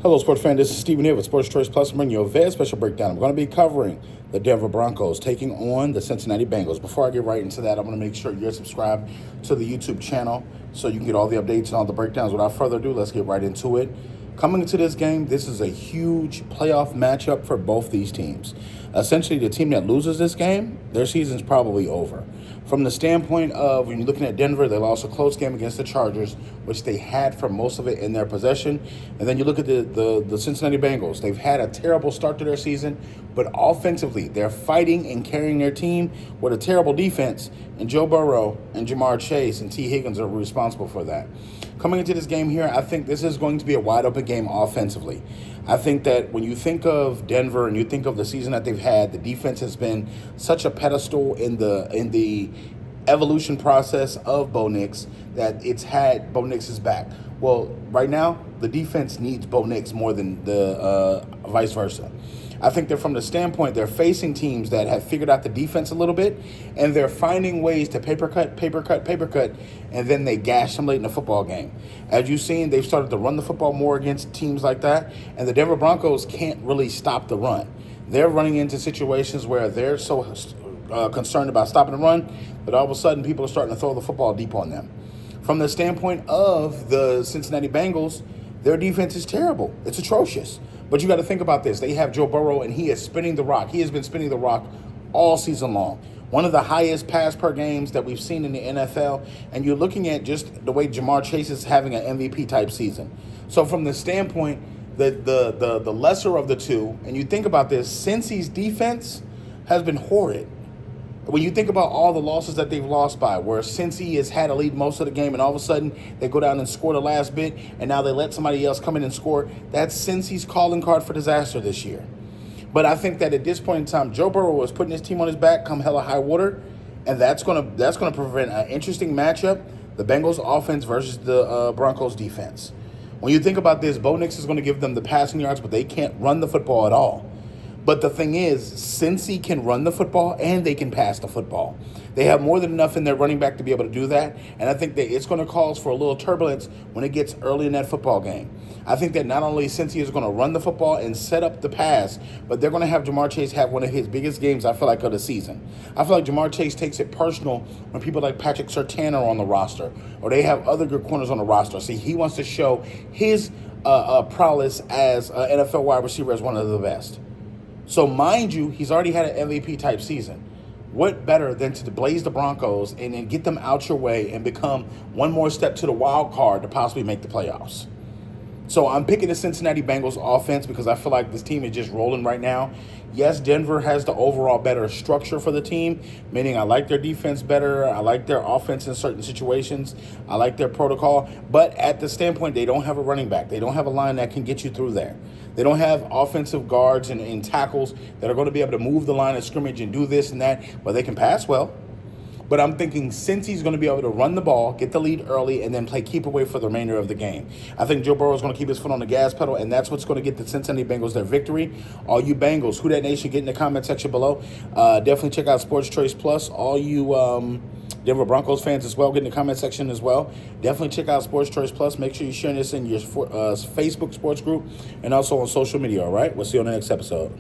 Hello, sports fan. This is Stephen here with Sports Choice Plus. I'm bringing you a very special breakdown. I'm going to be covering the Denver Broncos taking on the Cincinnati Bengals. Before I get right into that, I'm going to make sure you're subscribed to the YouTube channel so you can get all the updates and all the breakdowns. Without further ado, let's get right into it. Coming into this game, this is a huge playoff matchup for both these teams. Essentially, the team that loses this game, their season's probably over. From the standpoint of when you're looking at Denver, they lost a close game against the Chargers, which they had for most of it in their possession. And then you look at the Cincinnati Bengals. They've had a terrible start to their season, but offensively, they're fighting and carrying their team with a terrible defense. And Joe Burrow and Jamar Chase and T. Higgins are responsible for that. Coming into this game here, I think this is going to be a wide-open game offensively. I think that when you think of Denver and you think of the season that they've had, the defense has been such a pedestal in the evolution process of Bo Nix that it's had Bo Nix's back. Well, right now, the defense needs Bo Nix more than the vice versa. I think that from the standpoint, they're facing teams that have figured out the defense a little bit, and they're finding ways to paper cut, and then they gash them late in the football game. As you've seen, they've started to run the football more against teams like that, and the Denver Broncos can't really stop the run. They're running into situations where they're so concerned about stopping the run that all of a sudden people are starting to throw the football deep on them. From the standpoint of the Cincinnati Bengals, their defense is terrible. It's atrocious. But you got to think about this. They have Joe Burrow, and he is spinning the rock. He has been spinning the rock all season long. One of the highest pass per games that we've seen in the NFL. And you're looking at just the way Jamar Chase is having an MVP-type season. So from the standpoint, the lesser of the two, and you think about this, Cincy's defense has been horrid. When you think about all the losses that they've lost by, where Cincy has had a lead most of the game, and all of a sudden they go down and score the last bit, and now they let somebody else come in and score, that's Cincy's calling card for disaster this year. But I think that at this point in time, Joe Burrow was putting his team on his back come hella high water, and that's gonna prevent an interesting matchup, the Bengals offense versus the Broncos defense. When you think about this, Bo Nix is going to give them the passing yards, but they can't run the football at all. But the thing is, Cincy can run the football and they can pass the football. They have more than enough in their running back to be able to do that. And I think that it's going to cause for a little turbulence when it gets early in that football game. I think that not only Cincy is going to run the football and set up the pass, but they're going to have Jamar Chase have one of his biggest games, I feel like, of the season. I feel like Jamar Chase takes it personal when people like Patrick Surtain are on the roster, or they have other good corners on the roster. See, he wants to show his prowess as an NFL wide receiver as one of the best. So mind you, he's already had an MVP-type season. What better than to blaze the Broncos and then get them out your way and become one more step to the wild card to possibly make the playoffs? So I'm picking the Cincinnati Bengals offense because I feel like this team is just rolling right now. Yes, Denver has the overall better structure for the team, meaning I like their defense better. I like their offense in certain situations. I like their protocol. But at the standpoint, they don't have a running back. They don't have a line that can get you through there. They don't have offensive guards and tackles that are going to be able to move the line of scrimmage and do this and that, but they can pass well. But I'm thinking Cincy's going to be able to run the ball, get the lead early, and then play keep away for the remainder of the game. I think Joe Burrow is going to keep his foot on the gas pedal, and that's what's going to get the Cincinnati Bengals their victory. All you Bengals, Who Dat Nation, get in the comment section below. Definitely check out Sports Choice Plus. All you Denver Broncos fans as well, get in the comment section as well. Definitely check out Sports Choice Plus. Make sure you're sharing this in your Facebook sports group and also on social media, all right? We'll see you on the next episode.